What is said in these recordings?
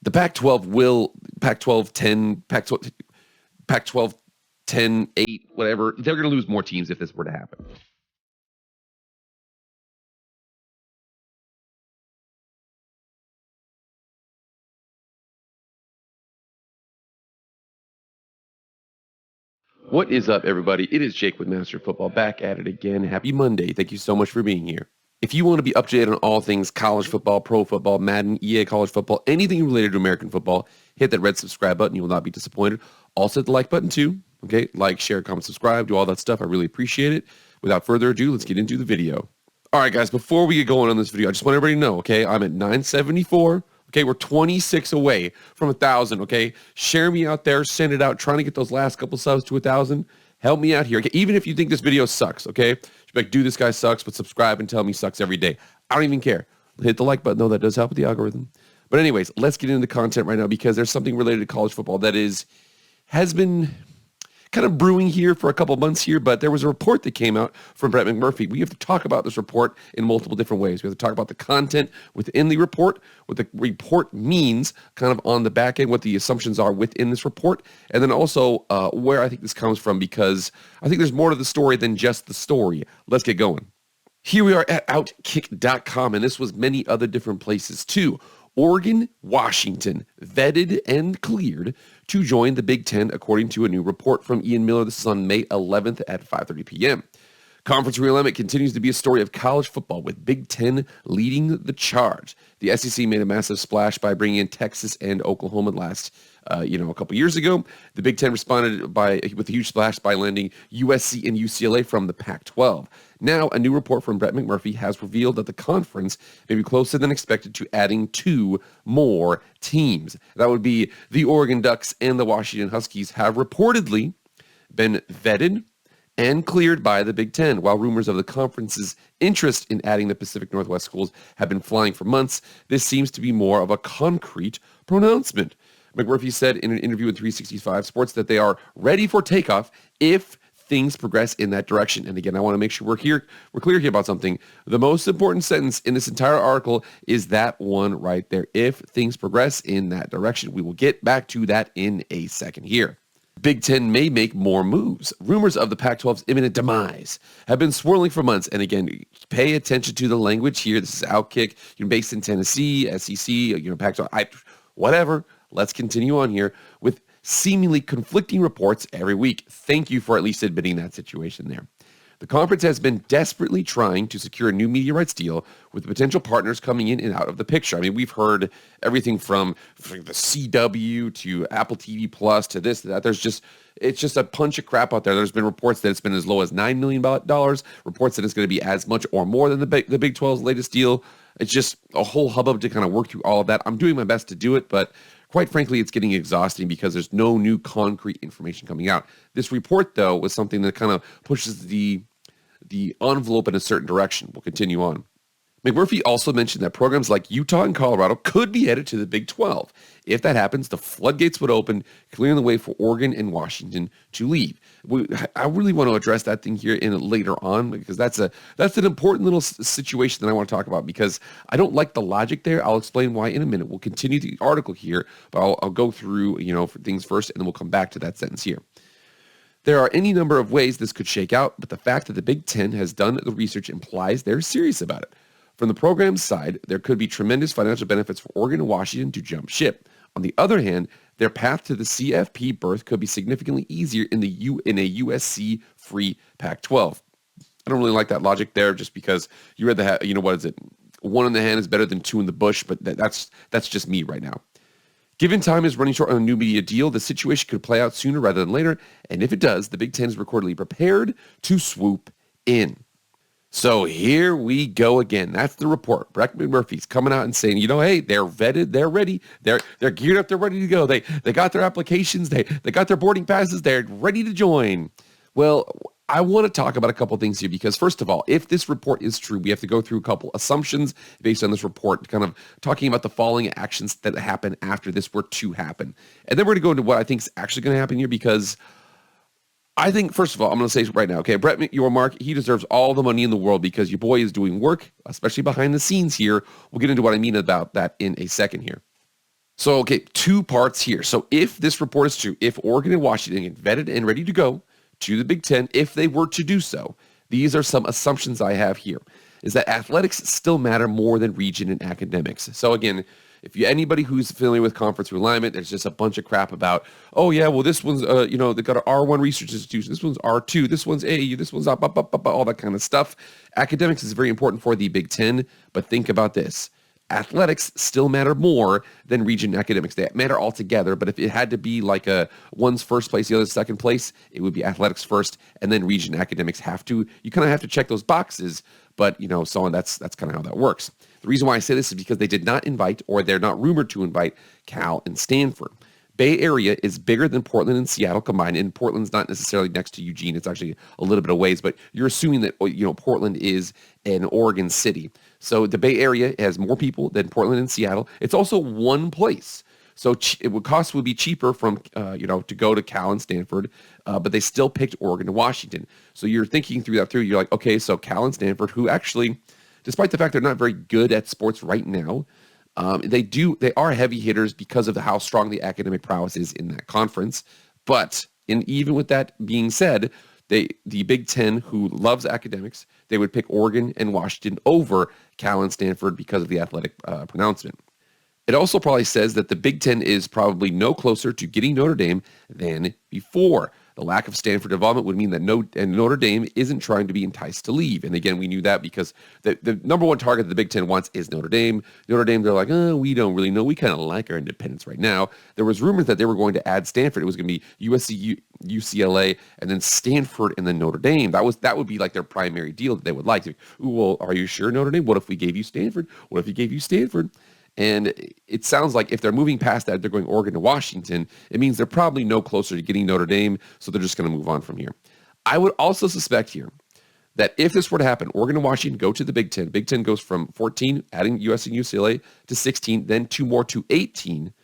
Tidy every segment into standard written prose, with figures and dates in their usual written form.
The Pac-12 will, Pac-12 10, Pac-12 10, 8, whatever, they're going to lose more teams if this were to happen. What is up, everybody? It is Jake with Master Football, back at it again. Happy Monday. Thank you so much for being here. If you want to be updated on all things college football, pro football, Madden, EA college football, anything related to American football, hit that red subscribe button. You will not be disappointed. Also hit the like button too. Okay, like, share, comment, subscribe, do all that stuff. I really appreciate it. Without further ado, let's get into the video. All right, guys, before we get going on this video, I just want everybody to know, okay, I'm at 974. Okay, we're 26 away from 1,000, okay? Share me out there, send it out, trying to get those last couple subs to 1,000. Help me out here, okay? Even if you think this video sucks, okay? Just be like, dude, this guy sucks, but subscribe and tell me he sucks every day. I don't even care. Hit the like button, though. That does help with the algorithm. But anyways, let's get into the content right now because there's something related to college football that has been kind of brewing here for a couple months here, but there was a report that came out from Brett McMurphy. We have to talk about this report in multiple different ways. We have to talk about the content within the report, what the report means kind of on the back end, what the assumptions are within this report, and then also where I think this comes from, because I think there's more to the story than just the story. Let's get going. Here we are at Outkick.com, and this was many other different places too. Oregon, Washington, vetted and cleared to join the Big Ten, according to a new report from Ian Miller. This is on May 11th at 5:30 p.m. Conference realignment continues to be a story of college football, with Big Ten leading the charge. The SEC made a massive splash by bringing in Texas and Oklahoma a couple years ago. The Big Ten responded with a huge splash by landing USC and UCLA from the Pac-12. Now, a new report from Brett McMurphy has revealed that the conference may be closer than expected to adding 2 more teams. That would be the Oregon Ducks and the Washington Huskies have reportedly been vetted and cleared by the Big Ten. While rumors of the conference's interest in adding the Pacific Northwest schools have been flying for months, this seems to be more of a concrete pronouncement. McMurphy said in an interview with 365 Sports that they are ready for takeoff if things progress in that direction. And again, I want to make sure we're clear here about something. The most important sentence in this entire article is that one right there. If things progress in that direction, we will get back to that in a second here. Big Ten may make more moves. Rumors of the Pac-12's imminent demise have been swirling for months. And again, pay attention to the language here. This is Outkick, based in Tennessee, SEC, Pac-12, whatever. Let's continue on here with seemingly conflicting reports every week. Thank you for at least admitting that situation there. The conference has been desperately trying to secure a new media rights deal with potential partners coming in and out of the picture. I mean, we've heard everything from the CW to Apple TV Plus to this, to that. It's just a bunch of crap out there. There's been reports that it's been as low as $9 million, reports that it's going to be as much or more than the Big 12's latest deal. It's just a whole hubbub to kind of work through all of that. I'm doing my best to do it, but quite frankly, it's getting exhausting because there's no new concrete information coming out. This report, though, was something that kind of pushes the envelope in a certain direction. We'll continue on. McMurphy also mentioned that programs like Utah and Colorado could be headed to the Big 12. If that happens, the floodgates would open, clearing the way for Oregon and Washington to leave. I really want to address that thing here later on, because that's an important little situation that I want to talk about, because I don't like the logic there. I'll explain why in a minute. We'll continue the article here, but I'll go through for things first, and then we'll come back to that sentence here. There are any number of ways this could shake out, but the fact that the Big Ten has done the research implies they're serious about it. From the program's side, there could be tremendous financial benefits for Oregon and Washington to jump ship. On the other hand, their path to the CFP berth could be significantly easier in a USC-free Pac-12. I don't really like that logic there, just because you read what is it? 1 in the hand is better than 2 in the bush, but that's just me right now. Given time is running short on a new media deal, the situation could play out sooner rather than later, and if it does, the Big Ten is reportedly prepared to swoop in. So here we go again. That's the report. Brett McMurphy's coming out and saying, hey, they're vetted, they're ready, they're geared up, they're ready to go. They got their applications, they got their boarding passes, they're ready to join. Well, I want to talk about a couple things here, because first of all, if this report is true, we have to go through a couple assumptions based on this report, kind of talking about the following actions that happen after this were to happen. And then we're going to go into what I think is actually going to happen here, because I think, first of all, I'm going to say right now, okay, Brett Yormark, he deserves all the money in the world, because your boy is doing work, especially behind the scenes here. We'll get into what I mean about that in a second here. So, okay, two parts here. So, if this report is true, if Oregon and Washington get vetted and ready to go to the Big Ten, if they were to do so, these are some assumptions I have here. Is that athletics still matter more than region and academics? So, again, if you anybody who's familiar with conference realignment, there's just a bunch of crap about, oh yeah, well this one's they got an R1 research institution, this one's R2, this one's AAU, this one's up, all that kind of stuff. Academics is very important for the Big Ten, but think about this. Athletics still matter more than region academics. They matter all together, but if it had to be like one's first place, the other's second place, it would be athletics first, and then region academics you kind of have to check those boxes, but so on. That's kind of how that works. The reason why I say this is because they did not invite, or they're not rumored to invite, Cal and Stanford. Bay Area is bigger than Portland and Seattle combined, and Portland's not necessarily next to Eugene. It's actually a little bit of ways, but you're assuming that Portland is an Oregon city. So the Bay Area has more people than Portland and Seattle. It's also one place. So cost would be cheaper from to go to Cal and Stanford, but they still picked Oregon and Washington. So you're thinking through that you're like, okay, so Cal and Stanford, who actually, despite the fact they're not very good at sports right now, they are heavy hitters because of how strong the academic prowess is in that conference. But even with that being said, the Big Ten, who loves academics, they would pick Oregon and Washington over Cal and Stanford because of the athletic pronouncement. It also probably says that the Big Ten is probably no closer to getting Notre Dame than before. The lack of Stanford involvement would mean that Notre Dame isn't trying to be enticed to leave. And again, we knew that because the number one target the Big Ten wants is Notre Dame. Notre Dame, they're like, we don't really know. We kind of like our independence right now. There was rumors that they were going to add Stanford. It was going to be USC, UCLA, and then Stanford, and then Notre Dame. That would be like their primary deal that they would like. Well, are you sure, Notre Dame? What if we gave you Stanford? What if we gave you Stanford? And it sounds like if they're moving past that, they're going Oregon to Washington, it means they're probably no closer to getting Notre Dame, so they're just going to move on from here. I would also suspect here that if this were to happen, Oregon and Washington go to the Big Ten. Big Ten goes from 14, adding USC and UCLA, to 16, then two more to 18.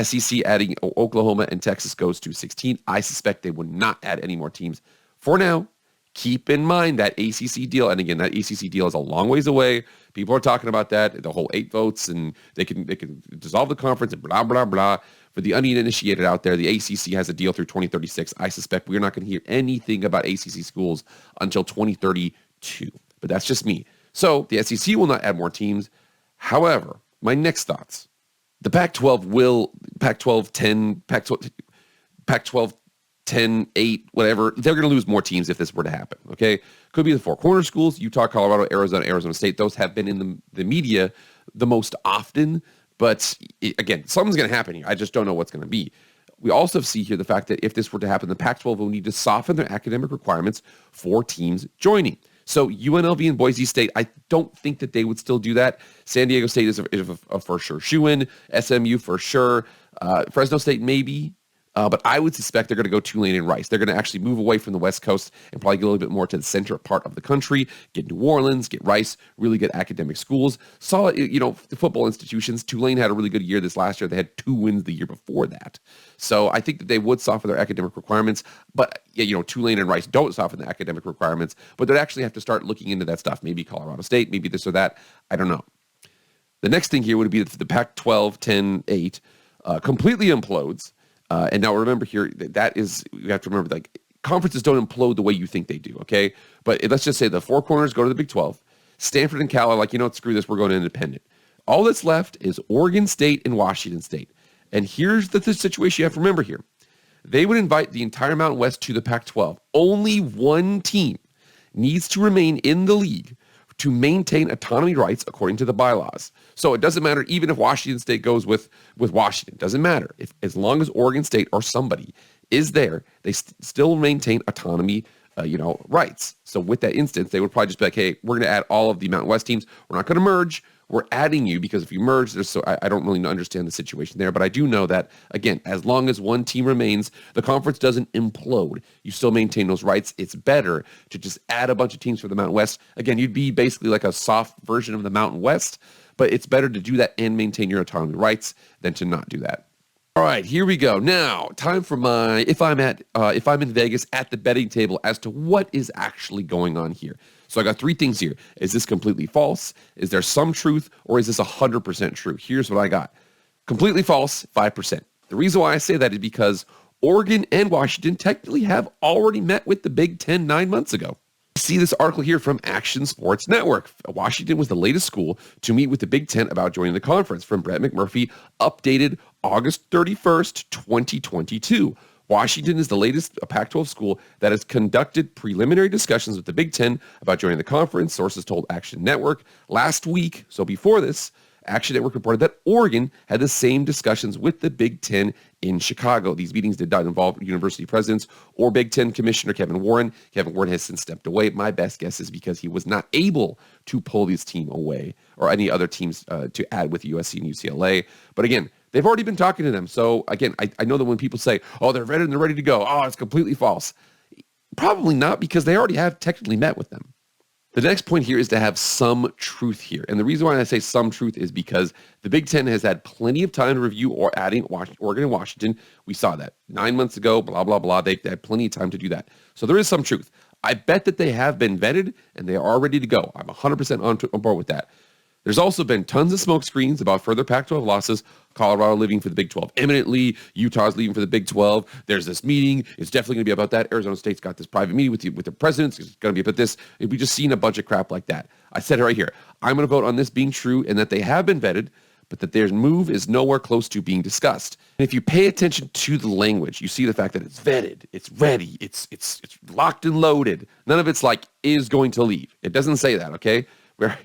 SEC adding Oklahoma and Texas goes to 16. I suspect they would not add any more teams for now. Keep in mind that ACC deal, and again, that ACC deal is a long ways away. People are talking about that, the whole 8 votes, and they can dissolve the conference and blah, blah, blah. For the uninitiated out there, the ACC has a deal through 2036. I suspect we're not going to hear anything about ACC schools until 2032, but that's just me. So the SEC will not add more teams. However, my next thoughts, the Pac-12 10, 8, whatever, they're going to lose more teams if this were to happen, okay? Could be the four corner schools, Utah, Colorado, Arizona State. Those have been in the media the most often, but again, something's going to happen here. I just don't know what's going to be. We also see here the fact that if this were to happen, the Pac-12 will need to soften their academic requirements for teams joining. So UNLV and Boise State, I don't think that they would still do that. San Diego State is a for sure shoo-in. SMU for sure. Fresno State maybe. But I would suspect they're going to go Tulane and Rice. They're going to actually move away from the West Coast and probably get a little bit more to the center part of the country, get New Orleans, get Rice, really good academic schools. Solid, the football institutions. Tulane had a really good year this last year. They had 2 wins the year before that. So I think that they would soften their academic requirements. But, Tulane and Rice don't soften the academic requirements, but they'd actually have to start looking into that stuff. Maybe Colorado State, maybe this or that. I don't know. The next thing here would be the Pac-12 10-8 completely implodes. And now remember here, that is, you have to remember, like, conferences don't implode the way you think they do, okay? But let's just say the four corners go to the Big 12. Stanford and Cal are like, screw this, we're going independent. All that's left is Oregon State and Washington State. And here's the situation you have to remember here. They would invite the entire Mountain West to the Pac-12. Only one team needs to remain in the league to maintain autonomy rights according to the bylaws. So it doesn't matter even if Washington State goes with Washington. It doesn't matter. As long as Oregon State or somebody is there, they still maintain autonomy rights. So with that instance, they would probably just be like, hey, we're going to add all of the Mountain West teams. We're not going to merge. We're adding you because if you merge, I don't really understand the situation there. But I do know that, again, as long as one team remains, the conference doesn't implode. You still maintain those rights. It's better to just add a bunch of teams for the Mountain West. Again, you'd be basically like a soft version of the Mountain West, but it's better to do that and maintain your autonomy rights than to not do that. All right, here we go. Now, time for my if I'm in Vegas at the betting table as to what is actually going on here. So I got 3 things here. Is this completely false? Is there some truth, or is this 100% true? Here's what I got. Completely false, 5%. The reason why I say that is because Oregon and Washington technically have already met with the Big Ten 9 months ago. See this article here from Action Sports Network. Washington was the latest school to meet with the Big Ten about joining the conference, from Brett McMurphy, updated August 31st, 2022. Washington is the latest Pac-12 school that has conducted preliminary discussions with the Big Ten about joining the conference, sources told Action Network. Last week, so before this, Action Network reported that Oregon had the same discussions with the Big Ten in Chicago. These meetings did not involve university presidents or Big Ten Commissioner Kevin Warren. Kevin Warren has since stepped away. My best guess is because he was not able to pull this team away, or any other teams to add with USC and UCLA. But again, they've already been talking to them. So again, I know that when people say, oh, they're vetted and they're ready to go, oh, it's completely false. Probably not, because they already have technically met with them. The next point here is to have some truth here. And the reason why I say some truth is because the Big Ten has had plenty of time to review or adding Oregon and Washington. We saw that 9 months ago, blah, blah, blah. They had plenty of time to do that. So there is some truth. I bet that they have been vetted and they are ready to go. I'm 100% on board with that. There's also been tons of smoke screens about further Pac-12 losses. Colorado leaving for the Big 12 imminently. Utah's leaving for the Big 12. There's this meeting. It's definitely going to be about that. Arizona State's got this private meeting with the presidents. It's going to be about this. We just seen a bunch of crap like that. I said it right here. I'm going to vote on this being true and that they have been vetted, but that their move is nowhere close to being discussed. And if you pay attention to the language, you see the fact that it's vetted, it's ready, it's locked and loaded. None of it's like is going to leave. It doesn't say that, okay? Where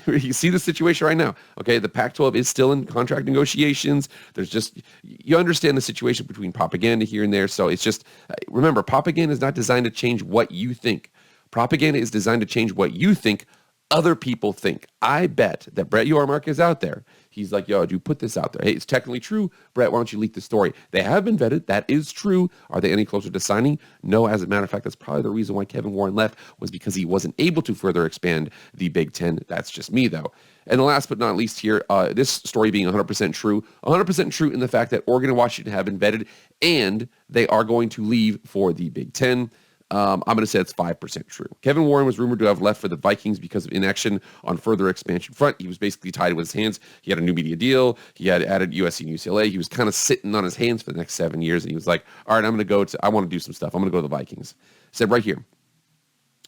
you see the situation right now. Okay, the Pac-12 is still in contract negotiations. There's just, you understand the situation between propaganda here and there. So it's just, remember, propaganda is not designed to change what you think. Propaganda is designed to change what you think other people think. I bet that Brett Yormark is out there. He's like, yo, dude, put this out there. Hey, it's technically true. Brett, why don't you leak the story? They have been vetted. That is true. Are they any closer to signing? No. As a matter of fact, that's probably the reason why Kevin Warren left, was because he wasn't able to further expand the Big Ten. That's just me, though. And last but not least here, this story being 100% true in the fact that Oregon and Washington have been vetted, and they are going to leave for the Big Ten. I'm going to say it's 5% true. Kevin Warren was rumored to have left for the Vikings because of inaction on further expansion front. He was basically tied with his hands. He had a new media deal. He had added USC and UCLA. He was kind of sitting on his hands for the next 7 years. And he was like, all right, I want to do some stuff. I'm going to go to the Vikings. Said right here,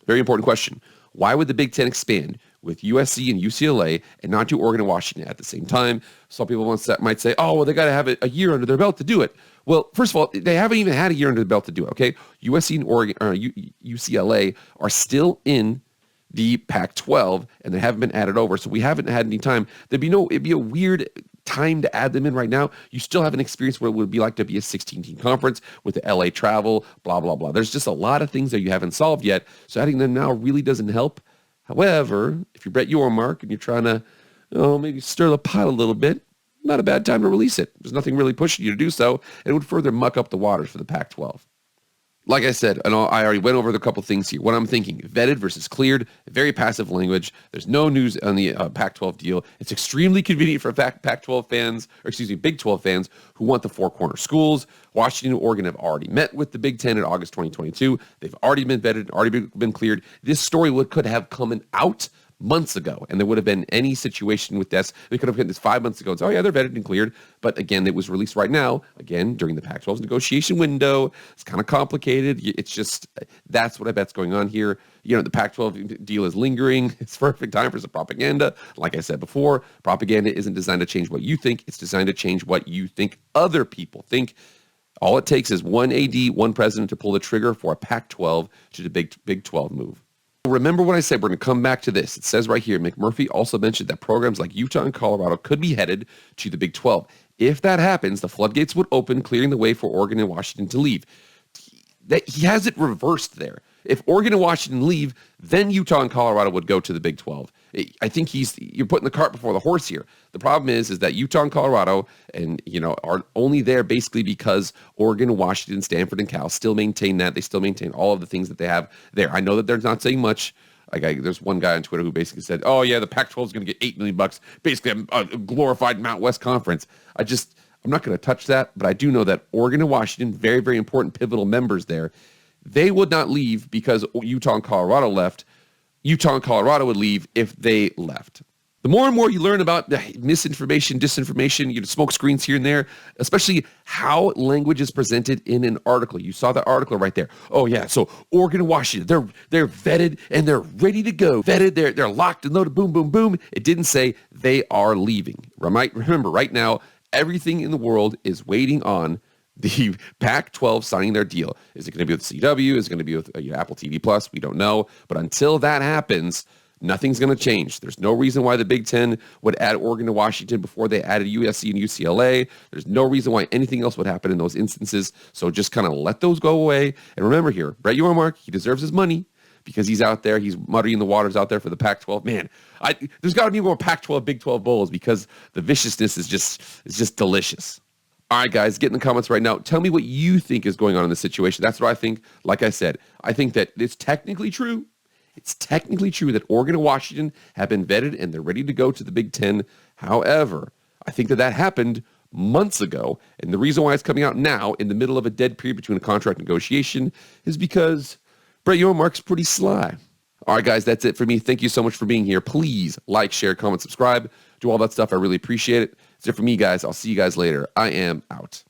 very important question. Why would the Big Ten expand with USC and UCLA and not do Oregon and Washington at the same time? Some people might say, oh, well, they got to have a year under their belt to do it. Well, first of all, they haven't even had a year under the belt to do it, okay? USC and Oregon, UCLA are still in the Pac-12, and they haven't been added over, so we haven't had any time. It'd be a weird time to add them in right now. You still haven't experienced what it would be like to be a 16-team conference with the LA travel, blah, blah, blah. There's just a lot of things that you haven't solved yet, so adding them now really doesn't help. However, if you're Brett Yormark and you're trying to maybe stir the pot a little bit, not a bad time to release it. There's nothing really pushing you to do so. It would further muck up the waters for the Pac-12. Like I said, and I already went over the couple things here. What I'm thinking, vetted versus cleared, very passive language. There's no news on the Pac-12 deal. It's extremely convenient for Pac-12 fans, Big 12 fans who want the four corner schools. Washington and Oregon have already met with the Big Ten in August 2022. They've already been vetted, already been cleared. This story could have come out months ago, and there would have been any situation with this. They could have hit this 5 months ago and said, oh yeah, they're vetted and cleared. But again, it was released right now, again, during the Pac-12's negotiation window. It's kind of complicated. It's just, that's what I bet's going on here. The Pac-12 deal is lingering. It's perfect time for some propaganda. Like I said before, propaganda isn't designed to change what you think. It's designed to change what you think other people think. All it takes is one AD, one president to pull the trigger for a Pac-12 to the Big 12 move. Remember what I said, we're going to come back to this. It says right here, McMurphy also mentioned that programs like Utah and Colorado could be headed to the Big 12. If that happens, the floodgates would open, clearing the way for Oregon and Washington to leave. He has it reversed there. If Oregon and Washington leave, then Utah and Colorado would go to the Big 12. I think you're putting the cart before the horse here. The problem is that Utah and Colorado are only there basically because Oregon, Washington, Stanford, and Cal still maintain that. They still maintain all of the things that they have there. I know that they're not saying much. There's one guy on Twitter who basically said, oh yeah, the Pac-12 is going to get $8 million, basically a glorified Mount West conference. I'm not going to touch that, but I do know that Oregon and Washington, very, very important pivotal members there, they would not leave because Utah and Colorado left. Utah and Colorado would leave if they left. The more and more you learn about the misinformation, disinformation, smoke screens here and there, especially how language is presented in an article. You saw the article right there. Oh yeah, so Oregon and Washington, they're vetted and they're ready to go. Vetted, they're locked and loaded. Boom, boom, boom. It didn't say they are leaving. Remember, right now, everything in the world is waiting on the Pac-12 signing their deal. Is it going to be with CW? Is it going to be with Apple TV Plus? We don't know. But until that happens, nothing's going to change. There's no reason why the Big Ten would add Oregon to Washington before they added USC and UCLA. There's no reason why anything else would happen in those instances. So just kind of let those go away. And remember here, Brett Yormark, he deserves his money because he's out there. He's muddying the waters out there for the Pac-12. Man, there's got to be more Pac-12, Big 12 bowls because the viciousness is just delicious. All right, guys, get in the comments right now. Tell me what you think is going on in this situation. That's what I think. Like I said, I think that it's technically true. It's technically true that Oregon and Washington have been vetted and they're ready to go to the Big Ten. However, I think that happened months ago. And the reason why it's coming out now in the middle of a dead period between a contract negotiation is because Brett Yormark's pretty sly. All right, guys, that's it for me. Thank you so much for being here. Please like, share, comment, subscribe. Do all that stuff. I really appreciate it. That's it for me, guys. I'll see you guys later. I am out.